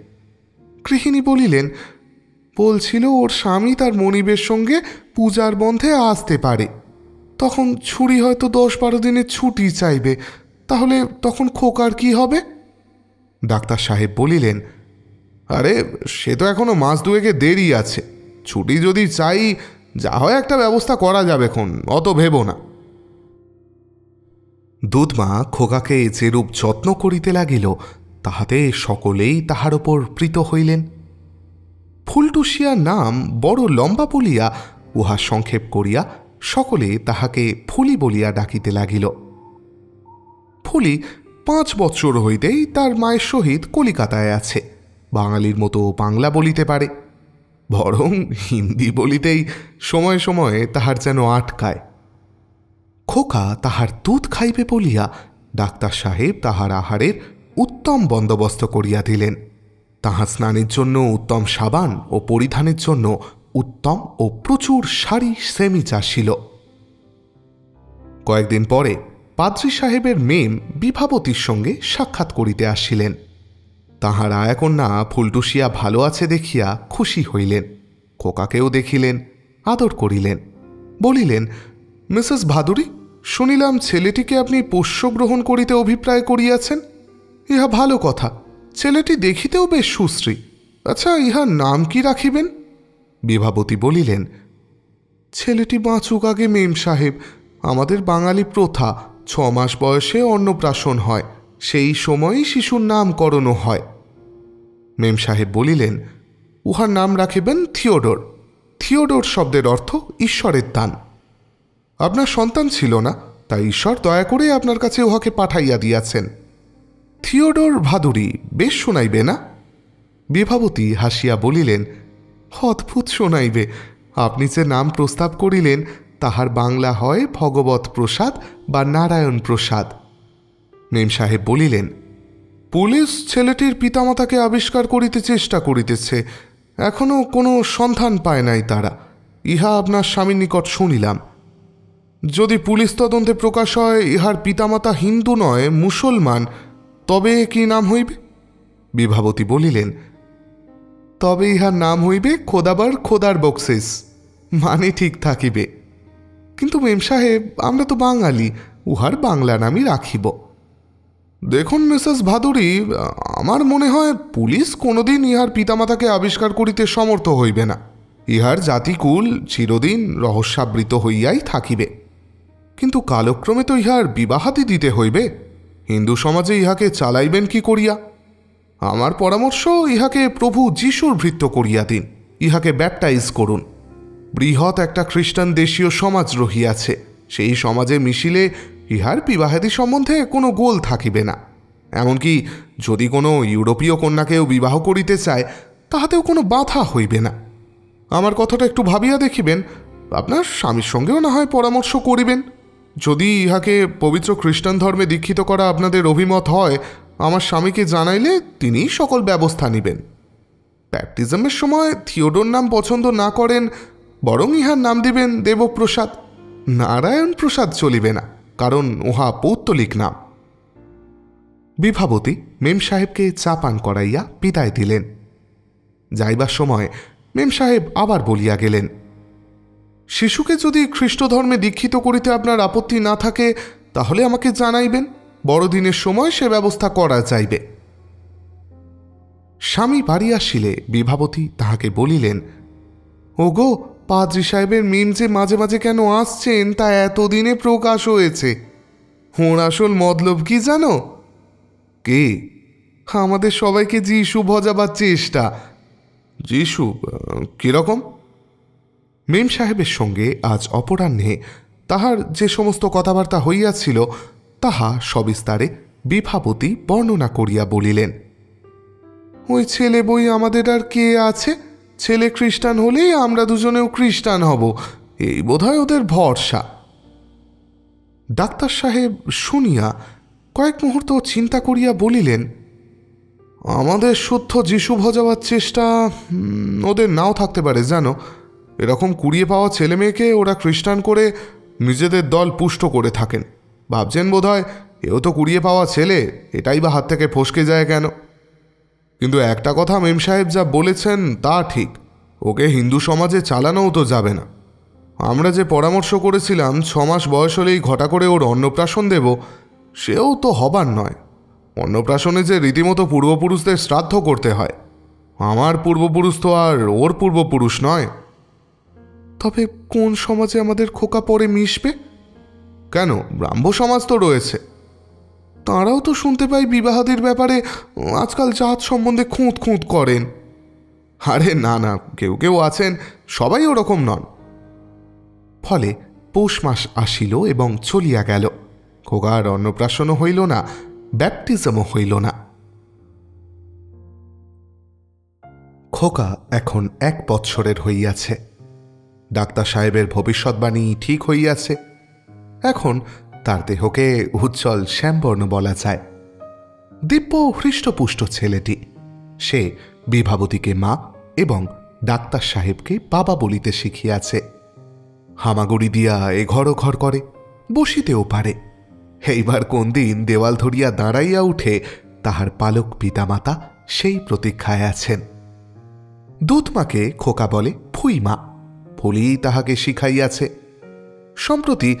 গৃহিণী বলিলেন, বলছিল ওর স্বামী তার মনিবের সঙ্গে পূজার বন্ধে আসতে পারে, তখন ছুরি হয়তো 10-12 দিনের ছুটি চাইবে, তাহলে তখন খোকার কি হবে? ডাক্তার সাহেব বলিলেন, আরে সে তো এখনো মাস 2 দেরি আছে, ছুটি যদি চাই যা হয় একটা ব্যবস্থা করা যাবে, খন অত ভেবো না। দুধমা খোকাকে যেরূপ যত্ন করিতে লাগিল তাহাতে সকলেই তাহার ওপর প্রীত হইলেন। ফুলটুসিয়া নাম বড় লম্বা বলিয়া উহা সংক্ষেপ করিয়া সকলে তাহাকে ফুলি বলিয়া ডাকিতে লাগিল। ফুলি 5 বৎসর হইতেই তার মায়ের সহিত কলিকাতায় আছে, বাঙালির মতো বাংলা বলিতে পারে, বরং হিন্দি বলিতেই সময়ে সময়ে তাহার যেন আটকায়। খোকা তাহার দুধ খাইবে বলিয়া ডাক্তার সাহেব তাহার আহারের উত্তম বন্দোবস্ত করিয়া দিলেন। তাহার স্নানের জন্য উত্তম সাবান ও পরিধানের জন্য উত্তম ও প্রচুর শাড়ি সেমিজ আসিল। কয়েকদিন পরে পাদ্রী সাহেবের মেম বিভাবতীর সঙ্গে সাক্ষাৎ করিতে আসিলেন। তাহার আয়াকন্যা ফুলটুসিয়া ভালো আছে দেখিয়া খুশি হইলেন। খোকাকেও দেখিলেন, আদর করিলেন, বলিলেন, মিসেস ভাদুরী, শুনিলাম ছেলেটিকে আপনি পোষ্য গ্রহণ করিতে অভিপ্রায় করিয়াছেন। ইহা ভালো কথা, ছেলেটি দেখিতেও বেশ সুশ্রী। আচ্ছা, ইহার নাম কি রাখিবেন? বিভাবতী বলিলেন, ছেলেটি বাঁচুক আগে মেম সাহেব। আমাদের বাঙালি প্রথা 6 মাস বয়সে অন্নপ্রাশন হয়, সেই সময়ই শিশুর নামকরণও হয়। মেম সাহেব বলিলেন, উহার নাম রাখিবেন থিওডোর। থিওডোর শব্দের অর্থ ঈশ্বরের দান। আপনার সন্তান ছিল না, তাই ঈশ্বর দয়া করে আপনার কাছে উহাকে পাঠাইয়া দিয়াছেন। থিওডোর ভাদুরী বেশ শোনাইবে না? বিভাবতী হাসিয়া বলিলেন, অদ্ভুত শোনাইবে। আপনি যে নাম প্রস্তাব করিলেন তাহার বাংলা হয় ভগবত প্রসাদ বা নারায়ণ প্রসাদ। মেম সাহেব বলিলেন, পুলিশ ছেলেটির পিতামাতাকে আবিষ্কার করিতে চেষ্টা করিতেছে, এখনো কোনো সন্ধান পায় নাই তারা। ইহা আপনার স্বামীর নিকট শুনিলাম। যদি পুলিশ তদন্তে প্রকাশ হয় ইহার পিতামাতা হিন্দু নয় মুসলমান, তবে কি নাম হইবে? বিভাবতী বলিলেন, তবে ইহার নাম হইবে খোদাবার খোদার বকশিস, মানে ঠিক থাকিবে। কিন্তু মেম সাহেব, আমরা তো বাঙালি, উহার বাংলা নামই রাখিব। দেখুন মিসেস ভাদুরী, আমার মনে হয় পুলিশ কোনোদিন ইহার পিতামাতাকে আবিষ্কার করিতে সমর্থ হইবে না। ইহার জাতিকুল চিরদিন রহস্যাবৃত হইয়াই থাকিবে। কিন্তু কালক্রমে তো ইহার বিবাহাদি দিতে হইবে। হিন্দু সমাজে ইহাকে চালাইবেন কি করিয়া? আমার পরামর্শ, ইহাকে প্রভু যিশুর ভৃত্য করিয়া দিন, ইহাকে ব্যাপটাইজ করুন। বৃহৎ একটা খ্রিস্টান দেশীয় সমাজ রহিয়াছে, সেই সমাজে মিশিলে ইহার বিবাহাদি সম্বন্ধে কোনো গোল থাকিবে না। এমনকি যদি কোনো ইউরোপীয় কন্যাকেও বিবাহ করিতে চায়, তাহাতেও কোনো বাধা হইবে না। আমার কথাটা একটু ভাবিয়া দেখিবেন, আপনার স্বামীর সঙ্গেও না হয় পরামর্শ করিবেন। যদি ইহাকে পবিত্র খ্রিস্টান ধর্মে দীক্ষিত করা আপনাদের অভিমত হয়, আমার স্বামীকে জানাইলে তিনি সকল ব্যবস্থা নেবেন। ব্যাপটিজমের সময় থিওডোর নাম পছন্দ না করেন, বরং ইহার নাম দিবেন দেবপ্রসাদ। নারায়ণ প্রসাদ চলিবে না, কারণ উহা পৌত্তলিক নাম। বিভাবতী মেম সাহেবকে চা পান করাইয়া বিদায় দিলেন। যাইবার সময় মেম সাহেব আবার বলিয়া গেলেন, শিশুকে যদি খ্রিস্ট ধর্মে দীক্ষিত করিতে আপনার আপত্তি না থাকে, তাহলে আমাকে জানাইবেন, বড়দিনের সময় সে ব্যবস্থা করা যাইবে। স্বামী বাড়ি আসিলে বিভাবতী তাহাকে বলিলেন, ওগো, পাদ্রী সাহেবের মিম যে মাঝে মাঝে কেন আসছেন তা এতদিনে প্রকাশ হয়েছে। ওর আসল মতলব কি জানো? কে? আমাদের সবাইকে যিশু ভজাবার চেষ্টা। যিশু কিরকম? মেম সাহেবের সঙ্গে আজ অপরাহ্নে তাহার যে সমস্ত কথাবার্তা হইয়াছিল তাহা সবিস্তারে বিভাবতী বর্ণনা করিয়া বলিলেন। ওই ছেলে বই আমাদের আর কে আছে? ছেলে খ্রিস্টান হলেই আমরা দুজনেও খ্রিস্টান হব, এই বোধহয় ওদের ভরসা। ডাক্তার সাহেব শুনিয়া কয়েক মুহূর্ত চিন্তা করিয়া বলিলেন, আমাদের শুদ্ধ যিশু ভজাবার চেষ্টা ওদের নাও থাকতে পারে জানো। এরকম কুড়িয়ে পাওয়া ছেলে মেয়েকে ওরা খ্রিস্টান করে নিজেদের দল পুষ্ট করে থাকেন। ভাবছেন বোধহয় এও তো কুড়িয়ে পাওয়া ছেলে, এটাই বা হাত থেকে ফসকে যায় কেন? কিন্তু একটা কথা মেম সাহেব যা বলেছেন তা ঠিক, ওকে হিন্দু সমাজে চালানোও তো যাবে না। আমরা যে পরামর্শ করেছিলাম 6 মাস বয়স হলেই ঘটা করে ওর অন্নপ্রাশন দেব, সেও তো হবার নয়। অন্নপ্রাশনে যে রীতিমতো পূর্বপুরুষদের শ্রাদ্ধ করতে হয়, আমার পূর্বপুরুষ তো আর ওর পূর্বপুরুষ নয়। তবে কোন সমাজে আমাদের খোকা পরে মিশবে? কেন, ব্রাহ্ম সমাজ তো রয়েছে, তাঁরাও তো শুনতে পাই বিবাহাদির ব্যাপারে আজকাল জাত সম্বন্ধে খুঁত খুঁত করেন। আরে না না, কেউ কেউ আছেন, সবাই ওরকম নন। ফলে পৌষ মাস আসিল এবং চলিয়া গেল। খোকার অন্নপ্রাশনও হইল না, ব্যাপটিজমও হইল না। খোকা এখন 1 বৎসরের হইয়াছে। ডাক্তার সাহেবের ভবিষ্যৎবাণী ঠিক হইয়াছে। এখন তার দেহকে উজ্জ্বল শ্যামবর্ণ বলা যায়। দিব্য হৃষ্টপুষ্ট ছেলেটি। সে বিভাবতীকে মা এবং ডাক্তার সাহেবকে বাবা বলিতে শিখিয়াছে। হামাগুড়ি দিয়া এঘর ওঘর করে, বসিতেও পারে। এইবার কোন দিন দেওয়াল ধরিয়া দাঁড়াইয়া উঠে তাহার পালক পিতামাতা সেই প্রতীক্ষায় আছেন। দুধমাকে খোকা বলে ফুইমা। ফুলি তাহাকে শিখাইয়াছে। সম্প্রতি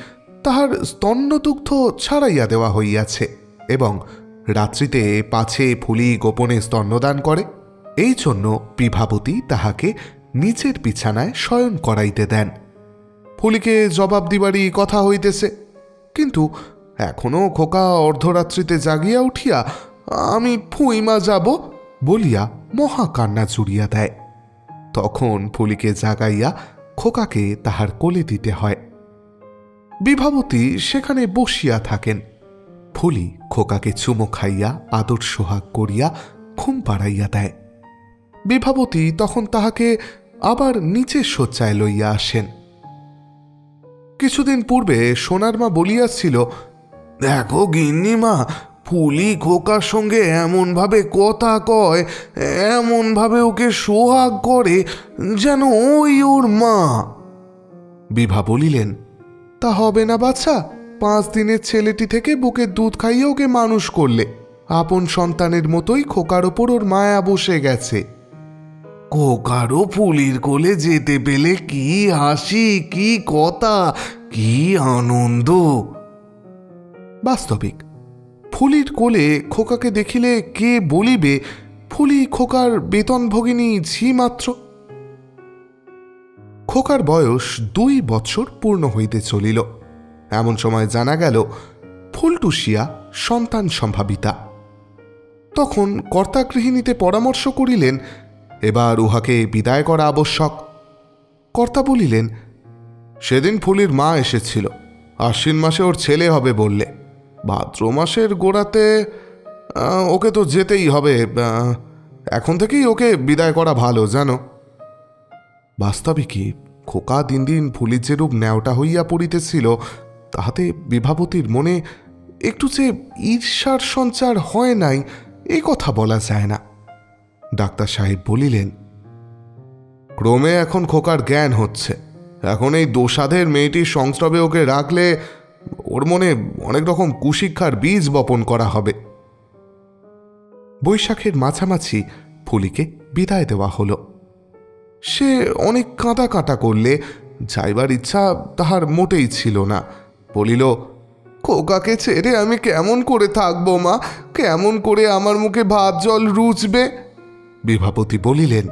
তাহার স্তন্যদুগ্ধ ছাড়াইয়া দেওয়া হইয়াছে এবং রাত্রিতে পাছে ফুলি গোপনে স্তন্যদান করে, এই জন্য বিভাবতী তাহাকে নিচের বিছানায় শয়ন করাইতে দেন। ফুলিকে জবাব দিবারই কথা হইতেছে, কিন্তু এখনো খোকা অর্ধরাত্রিতে জাগিয়া উঠিয়া আমি ফুইমা যাব বলিয়া মহাকান্না জুড়িয়া দেয়। তখন ফুলিকে জাগাইয়া খোকাকে তাহার কোলে দিতে হয়। বিভাবতী সেখানে বসিয়া থাকেন। ফুলি খোকাকে চুমো খাইয়া আদর সোহাগ করিয়া ঘুম পাড়াইয়া দেয়। বিভাবতী তখন তাহাকে আবার নিচের শয্যায় লইয়া আসেন। কিছুদিন পূর্বে সোনার মা বলিয়াছিল, দেখো গিন্নিমা, ফুলি খোকার সঙ্গে এমনভাবে কথা কয়, এমনভাবে ওকে সোহাগ করে যেন ওই ওর মা। বিভা বলিলেন, তা হবে না বাছা, 5 দিনের ছেলেটি থেকে বুকের দুধ খাইয়ে ওকে মানুষ করলে। আপন সন্তানের মতোই খোকার ওপর ওর মায়া বসে গেছে। খোকারও ফুলির কোলে যেতে পেলে কি হাসি, কি কথা, কি আনন্দ। বাস্তবিক ফুলির কোলে খোকাকে দেখিলে কে বলিবে ফুলি খোকার বেতন ভগিনী ঝি মাত্র। খোকার বয়স 2 বৎসর পূর্ণ হইতে চলিল। এমন সময় জানা গেল ফুলটুসিয়া সন্তান সম্ভাবিতা। তখন কর্তাগৃহিণীতে পরামর্শ করিলেন, এবার উহাকে বিদায় করা আবশ্যক। কর্তা বলিলেন, সেদিন ফুলির মা এসেছিল, আশ্বিন মাসে ওর ছেলে হবে বললে। ভাদ্র মাসের গোড়াতে ওকে তো যেতেই হবে। এখন থেকেই ওকে বিদায় করা ভালো জানো। বাস্তবিকই খোকা দিন দিন ফুলির যেরূপ ন্যাওটা হইয়া পড়িতেছিল, তাহাতে বিভাবতীর মনে একটু যে ঈর্ষার সঞ্চার হয় নাই এই কথা বলা যায় না। ডাক্তার সাহেব বলিলেন, ক্রমে এখন খোকার জ্ঞান হচ্ছে। এখন এই দোষাধের মেয়েটির সংস্রবে ওকে রাখলে ওর মনে অনেক রকম কুশিক্ষার বীজ বপন করা হবে। বৈশাখের মাঝামাঝি ফুলিকে বিদায় দেওয়া হল। সে অনেক কাঁদা কাটা করলে যাইবার ইচ্ছা তাহার মোটেই ছিল না। বলিল, খোকাকে ছেড়ে আমি কেমন করে থাকবো মা, কেমন করে আমার মুখে ভাত জল রুচবে। বিভাবতী বলিলেন,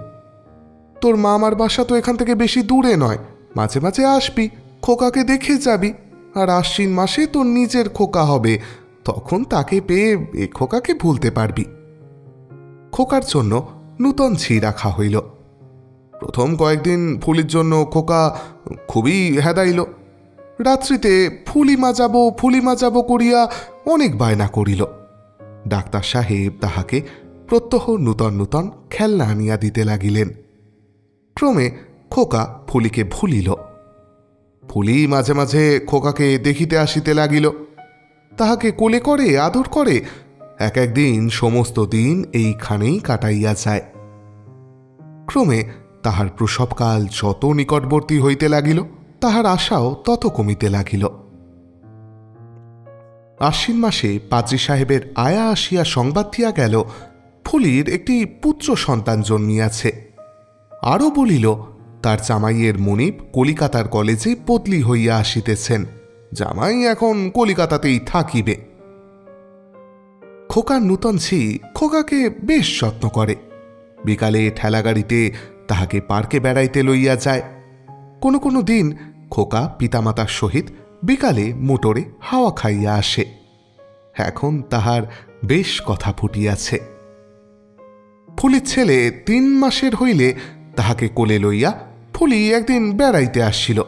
তোর মামার বাসা তো এখান থেকে বেশি দূরে নয়, মাঝে মাঝে আসবি, খোকাকে দেখে যাবি। আর আশ্বিন মাসে তোর নিজের খোকা হবে, তখন তাকে পেয়ে এ খোকাকে ভুলতে পারবি। খোকার জন্য নূতন ঝি রাখা হইল। প্রথম কয়েকদিন ফুলির জন্য খোকা খুবই হেদাইল। রাত্রিতে ফুলিমা যাব করিয়া অনেক বায়না করিল। ডাক্তার সাহেব তাহাকে প্রত্যহ নূতন নূতন খেলনা আনিয়া দিতে লাগিলেন। ক্রমে খোকা ফুলিকে ভুলিল। ফুলি মাঝে মাঝে খোকাকে দেখিতে আসিতে লাগিল। তাহাকে কোলে করে আদর করে এক একদিন সমস্ত দিন এইখানেই কাটাইয়া যায়। ক্রমে তাহার প্রসবকাল যত নিকটবর্তী হইতে লাগিল, তাহার আশাও তত কমিতে লাগিল। আশ্বিন মাসে পাদ্রী সাহেবের আয়া আসিয়া সংবাদ দিয়া গেল, ফুলির একটি পুত্র সন্তান জন্মিয়াছে। আরও বলিল, তার জামাইয়ের মনিব কলিকাতার কলেজে বদলি হইয়া আসিতেছেন, জামাই এখন কলিকাতাতেই থাকিবে। খোকার নূতন ঝি খোকাকে বেশ যত্ন করে। বিকালে ঠেলাগাড়িতে তাহাকে পার্কে বেড়াইতে লইয়া যায়। কোনো কোনো দিন খোকা পিতামাতার সহিত বিকালে মোটরে হাওয়া খাইয়া আসে। এখন তাহার বেশ কথা ফুটিয়াছে। ফুলির ছেলে 3 মাসের হইলে তাহাকে কোলে লইয়া ফুলি একদিন বেড়াইতে আসছিল।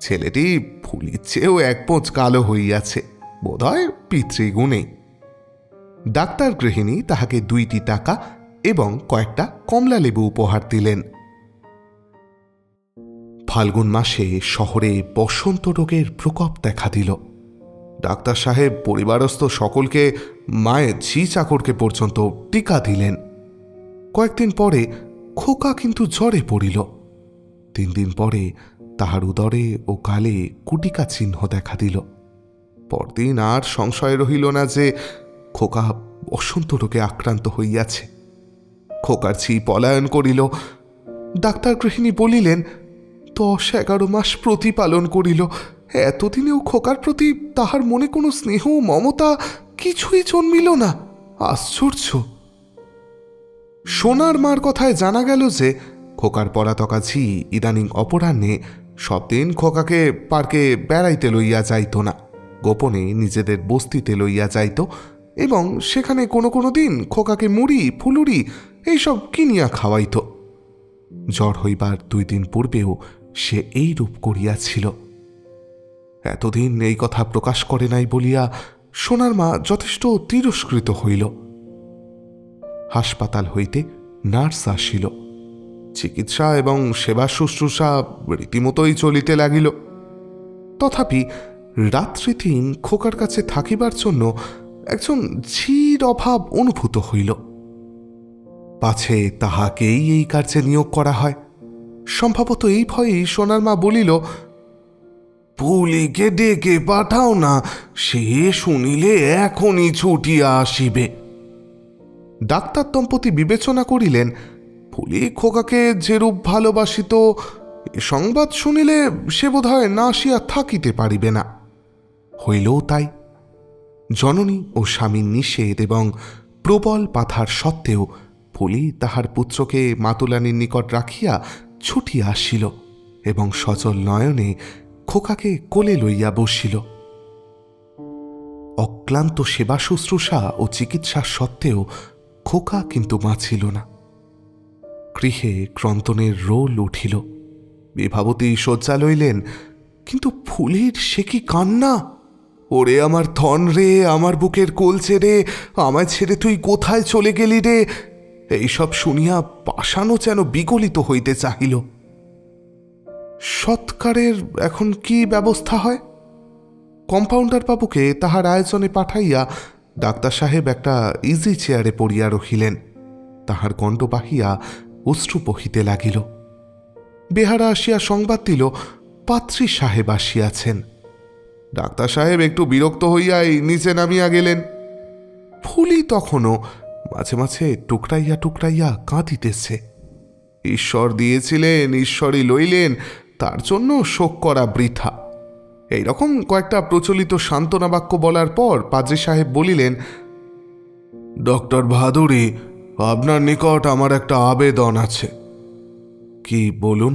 ছেলেটি ফুলির চেয়েও এক পোঁচ কালো হইয়াছে, বোধহয় পিতৃগুণে। ডাক্তার গৃহিণী তাহাকে 2টি টাকা এবং কয়েকটা কমলা লেবু উপহার দিলেন। ফাল্গুন মাসে শহরে বসন্ত রোগের প্রকোপ দেখা দিল। ডাক্তার সাহেব পরিবারস্থ সকলকে, মায়ের ঝি চাকরকে পর্যন্ত টিকা দিলেন। কয়েকদিন পরে খোকা কিন্তু জ্বরে পড়িল। 3 দিন পরে তাহার উদরে ও গালে কুটিকা চিহ্ন দেখা দিল। পরদিন আর সংশয় রহিল না যে খোকা বসন্ত রোগে আক্রান্ত হইয়াছে। খোকার ঝি পলায়ন করিল। ডাক্তার গৃহিণী বলিলেন, 10-11 মাস প্রতিপালন করিল, এতদিনেও খোকার প্রতি তাহার মনে কোনো স্নেহ মমতা কিছুই জন্মিল না। আশ্চর্য। সোনার মার কথায় জানা গেল যে খোকার পরাতকা ঝি ইদানিং অপরাহ্নে সবদিন খোকাকে পার্কে বেড়াইতে লইয়া যাইত না, গোপনে নিজেদের বস্তিতে লইয়া যাইত এবং সেখানে কোনো কোনো দিন খোকাকে মুড়ি ফুলুরি এইসব কিনিয়া খাওয়াইত। জ্বর হইবার 2 দিন পূর্বেও সে এই রূপ করিয়াছিল। এতদিন এই কথা প্রকাশ করে নাই বলিয়া সোনার মা যথেষ্ট তিরস্কৃত হইল। হাসপাতাল হইতে নার্স আসিল। চিকিৎসা এবং সেবা শুশ্রূষা রীতিমতোই চলিতে লাগিল। তথাপি রাত্রিদিন খোকার কাছে থাকিবার জন্য একজন ঝির অভাব অনুভূত হইল। পাছে তাহাকেই এই কার্যে নিয়োগ করা হয়। সম্ভবত এই ভয়েই সোনার মা বলিল, পুলিকে ডেকে পাঠাও না, সে শুনিলে এখনই ছুটিয়া আসিবে। ডাক্তার দম্পতি বিবেচনা করিলেন, ফুলি খোকাকে যেরূপ ভালোবাসিত, এ সংবাদ শুনিলে সে বোধহয় না আসিয়া থাকিতে পারিবে না। হইলও তাই। জননী ও স্বামীর নিষেধ এবং প্রবল বাধার সত্ত্বেও ফুলি তাহার পুত্রকে মাতুলানির নিকট রাখিয়া ছুটিয়া আসিল এবং সজল নয়নে খোকাকে কোলে লইয়া বসিল। অক্লান্ত সেবা শুশ্রূষা ও চিকিৎসা সত্ত্বেও খোকা কিন্তু বাঁচিল না। গৃহে ক্রন্দনের রোল উঠিল। বিভাবতী শয্যা লইলেন, কিন্তু ফুলির সে কি কান্না! ওরে আমার ধন রে, আমার বুকের কোলছে রে, আমায় ছেড়ে তুই কোথায় চলে গেলি রে! এইসব শুনিয়া পাষাণও যেন বিগলিত হইতে চাহিল। সৎকারের এখন কি ব্যবস্থা হয়? কম্পাউন্ডার বাবুকে তাহার আয়োজনে পাঠাইয়া ডাক্তার সাহেব একটা ইজি চেয়ারে পড়িয়া রহিলেন। তাহার কণ্ঠ বাহিয়া অশ্রু বহিতে লাগিল। বেহারা আসিয়া সংবাদ দিল, পাত্রী সাহেব আসিয়াছেন। ডাক্তার সাহেব একটু বিরক্ত হইয়াই নিচে নামিয়া গেলেন। ফুলি তখনও মাঝে মাঝে টুকরাইয়া টুকরাইয়া কাঁদিতেছে। ঈশ্বর দিয়েছিলেন, ঈশ্বরই লইলেন, তার জন্য শোক করা বৃথা। এইরকম কয়েকটা প্রচলিত সান্ত্বনা বাক্য বলার পর পাদ্রী সাহেব বলিলেন, ডক্টর ভাদুড়ি, আপনার নিকট আমার একটা আবেদন আছে। কি বলুন?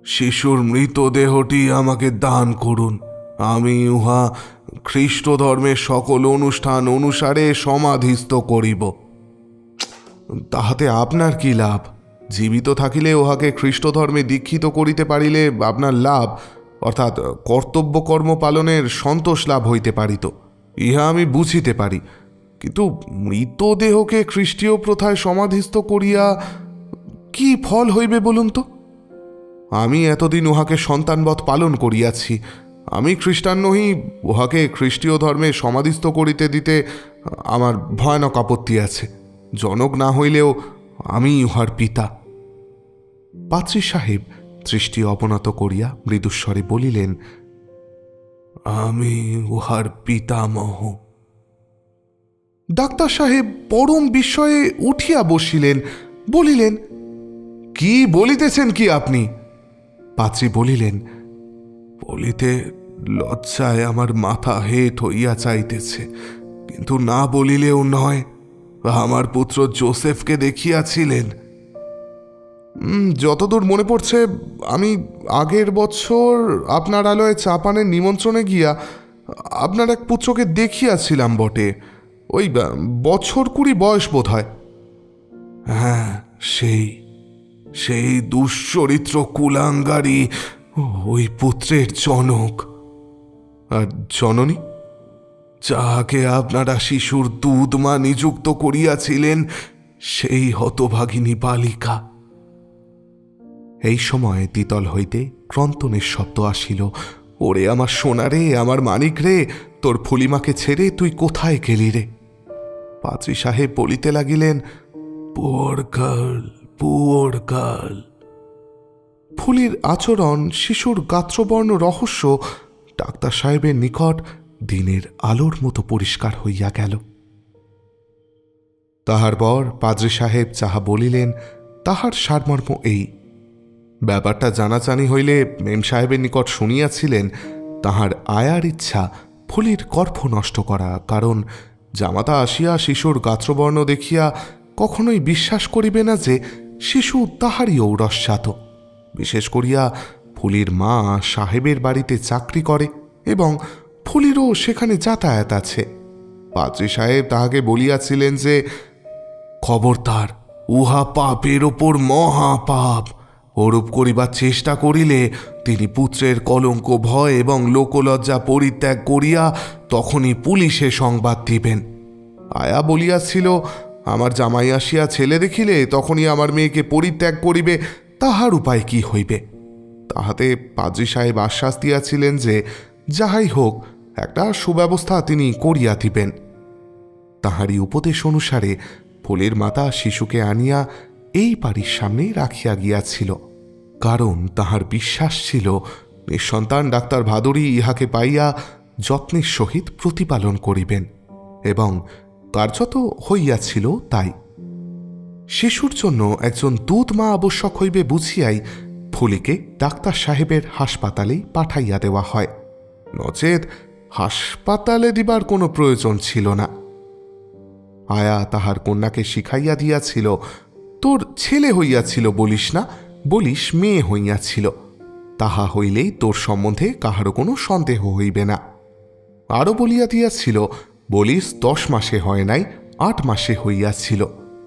শিশুর মৃতদেহটি আমাকে দান করুন। আমি উহা খ্রিস্ট ধর্মের সকল অনুষ্ঠান অনুসারে সমাধিস্থ করিব। তাহাতে আপনার কি লাভ? জীবিত থাকিলে উহাকে খ্রিস্ট ধর্মে দীক্ষিত করিতে পারিলে আপনার লাভ, অর্থাৎ কর্তব্য কর্ম পালনের সন্তোষ লাভ হইতে পারিত, ইহা আমি বুঝিতে পারি। কিন্তু মৃতদেহকে খ্রিস্টীয় প্রথায় সমাধিস্থ করিয়া কি ফল হইবে বলুন তো? আমি এতদিন উহাকে সন্তানবৎ পালন করিয়াছি। আমি খ্রিস্টান নহি, উহাকে খ্রিস্টীয় ধর্মে সমাধিস্থ করিতে দিতে আমার ভয়ানক আপত্তি আছে। জনক না হইলেও আমি উহার পিতা। পাত্রী সাহেব দৃষ্টি অবনত করিয়া মৃদুস্বরে বলিলেন, আমি উহার পিতামহ। ডাক্তার সাহেব পরম বিস্ময়ে উঠিয়া বসিলেন, বলিলেন, কি বলিতেছেন কি আপনি? পাত্রী বলিলেন, বলিতে লজ্জায় আমার মাথা হেট হইয়া চাইতেছে, কিন্তু না বলিলেও নয়। আমার পুত্র জোসেফকে দেখিয়াছিলেন? যতদূর মনে পড়ছে, আমি আগের বছর আপনার আলোয় চা পানের নিমন্ত্রণে গিয়া আপনার এক পুত্রকে দেখিয়াছিলাম বটে। ওই বছর 20 বয়স বোধ হয়। হ্যাঁ, সেই দুশ্চরিত্র কুলাঙ্গারী ওই পুত্রের জনক। আর জননী? যাহাকে আপনারা শিশুর দুধ মা নিযুক্ত করিয়াছিলেন, সেই হতভাগিনী বালিকা। এই সময় দ্বিতল হইতে ক্রন্দনের শব্দ আসিল। ওরে আমার সোনা রে, আমার মানিক রে, তোর ফুলিমাকে ছেড়ে তুই কোথায় গেলি রে? পাত্রী সাহেব বলিতে লাগিলেন, পুয়ার গার্ল, পুয়ার গার্ল। ফুলির আচরণ, শিশুর গাত্রবর্ণ রহস্য ডাক্তার সাহেবের নিকট দিনের আলোর মতো পরিষ্কার হইয়া গেল। তাহার পর পাদ্রী সাহেব যাহা বলিলেন তাহার সারমর্ম এই। ব্যাপারটা জানাজানি হইলে মেম সাহেবের নিকট শুনিয়াছিলেন তাহার আয়ার ইচ্ছা ফুলির গর্ভ নষ্ট করা, কারণ জামাতা আসিয়া শিশুর গাত্রবর্ণ দেখিয়া কখনোই বিশ্বাস করিবে না যে শিশু তাহারই ঔরসজাত। বিশেষ করিয়া ফুলির মা সাহেবের বাড়িতে চাকরি করে এবং ফুলিরও সেখানে যাতায়াত আছে। পাদ্রী সাহেব তাহাকে বলিয়াছিলেন যে, খবরদার, উহা পাপের ওপর মহাপাপ। ওরূপ করিবার চেষ্টা করিলে তিনি পুত্রের কলঙ্ক ভয় এবং লোকলজ্জা পরিত্যাগ করিয়া তখনই পুলিশে সংবাদ দিবেন। আয়া বলিয়াছিল, আমার জামাই আসিয়া ছেলে দেখিলে তখনই আমার মেয়েকে পরিত্যাগ করিবে, তাহার উপায় কি হইবে? তাহাতে পাদ্রী সাহেব আশ্বাস দিয়াছিলেন যে যাহাই হোক একটা সুব্যবস্থা তিনি করিয়া দিবেন। তাহারই উপদেশ অনুসারে ফুলের মাতা শিশুকে আনিয়া এই বাড়ির সামনেই রাখিয়া গিয়াছিল, কারণ তাহার বিশ্বাস ছিল নিঃসন্তান ডাক্তার ভাদুরী ইহাকে পাইয়া যত্নের সহিত প্রতিপালন করিবেন, এবং কার্যত হইয়াছিল তাই। শিশুর জন্য একজন দুধ মা আবশ্যক হইবে বুঝিয়াই ফুলিকে ডাক্তার সাহেবের হাসপাতালেই পাঠাইয়া দেওয়া হয়, নচেত হাসপাতালে দিবার কোনো প্রয়োজন ছিল না। আয়া তাহার কন্যাকে শিখাইয়া দিয়াছিল, তোর ছেলে হইয়াছিল বলিস না, বলিস মেয়ে হইয়াছিল, তাহা হইলেই তোর সম্বন্ধে কাহারও কোনো সন্দেহ হইবে না। আরও বলিয়া দিয়াছিল, বলিস 10 মাসে হয় নাই, 8 মাসে হইয়াছিল,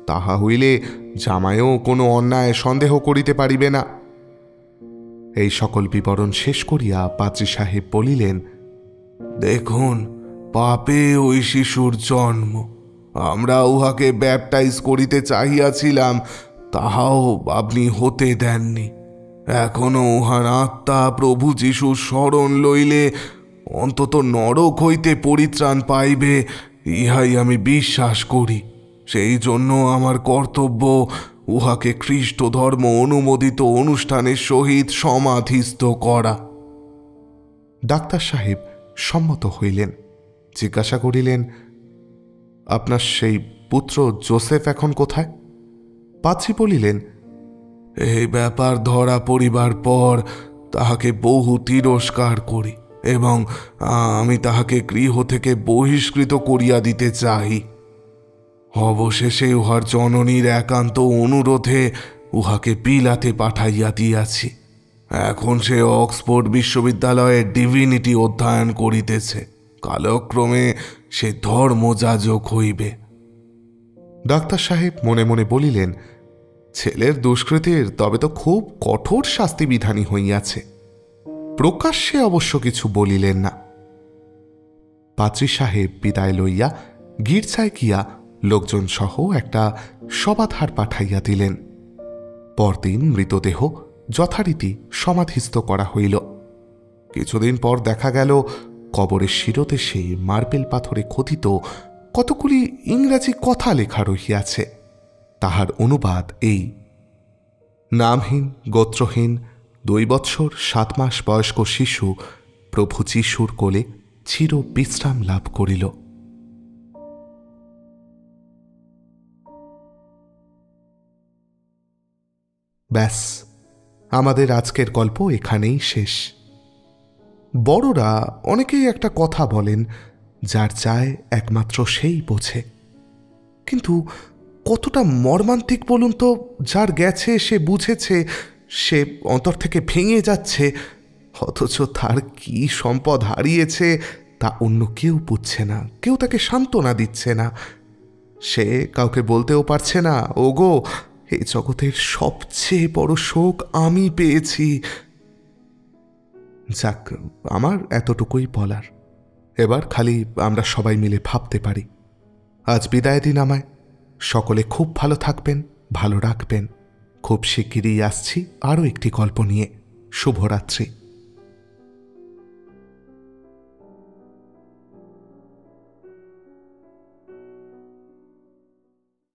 তাহা হইলে জামাইও কোনো অন্যায় সন্দেহ করিতে পারিবে না। এই সকল বিবরণ শেষ করিয়া পাদ্রী সাহেব বলিলেন, দেখুন, পাপে ওই শিশুর জন্ম। আমরা উহাকে ব্যাপটাইজ করিতে চাহিয়াছিলাম, তাহাও আপনি হতে দেননি। এখনো উহার আত্মা প্রভু যিশুর শরণ লইলে অন্তত নরক হইতে পরিত্রাণ পাইবে, ইহাই আমি বিশ্বাস করি। সেই জন্য আমার কর্তব্য উহাকে খ্রিস্ট ধর্ম অনুমোদিত অনুষ্ঠানের সহিত সমাধিস্থ করা। ডাক্তার সাহেব সম্মত হইলেন। জিজ্ঞাসা করিলেন, আপনার সেই পুত্র জোসেফ এখন কোথায়? পাদ্রী বলিলেন, এই ব্যাপার ধরা পড়িবার পর তাহাকে বহু তিরস্কার করি এবং আমি তাহাকে গৃহ থেকে বহিষ্কৃত করিয়া দিতে চাই। অবশেষে উহার জননীর একান্ত অনুরোধে উহাকে বিলাতে পাঠাইয়া দিয়াছি। এখন সে অক্সফোর্ড বিশ্ববিদ্যালয়ে ডিভিনিটি অধ্যয়ন করিতেছে। কালক্রমে সে ধর্মযাজক হইবে। ডাক্তার সাহেব মনে মনে বলিলেন, ছেলের দুষ্কৃতির তবে তো খুব কঠোর শাস্তিবিধানই হইয়াছে। প্রকাশ্যে অবশ্য কিছু বলিলেন না। পাদ্রী সাহেব বিদায় লইয়া গির্জায় গিয়া লোকজন সহ একটা সমাধার পাঠাইয়া দিলেন। পরদিন মৃতদেহ যথারীতি সমাধিস্থ করা হইল। কিছুদিন পর দেখা গেল কবরের শিরদেশে মার্বেল পাথরে খোদিত কতগুলি ইংরাজি কথা লেখা রহিয়াছে। তাহার অনুবাদ এই: নামহীন গোত্রহীন 2 বৎসর 7 মাস বয়স্ক শিশু প্রভু যিশুর কোলে চির বিশ্রাম লাভ করিল। ব্যাস, আমাদের আজকের গল্প এখানেই শেষ। বড়রা অনেকেই একটা কথা বলেন, যার চায় একমাত্র সেই বোঝে। কিন্তু কতটা মর্মান্তিক বলুন তো, যার গেছে সে বুঝেছে, সে অন্তর থেকে ভেঙে যাচ্ছে, অথচ তার কি সম্পদ হারিয়েছে তা অন্য কেউ বুঝছে না, কেউ তাকে সান্ত্বনা দিচ্ছে না। সে কাউকে বলতেও পারছে না, ওগো, এই জগতের সবচেয়ে বড় শোক আমি পেয়েছি। যাক, আমার এতটুকুই বলার। এবার খালি আমরা সবাই মিলে ভাবতে পারি। আজ বিদায় দিন আমায়। সকলে খুব ভালো থাকবেন, ভালো রাখবেন। খুব শিগগিরই আসছি আরও একটি গল্প নিয়ে। শুভরাত্রি।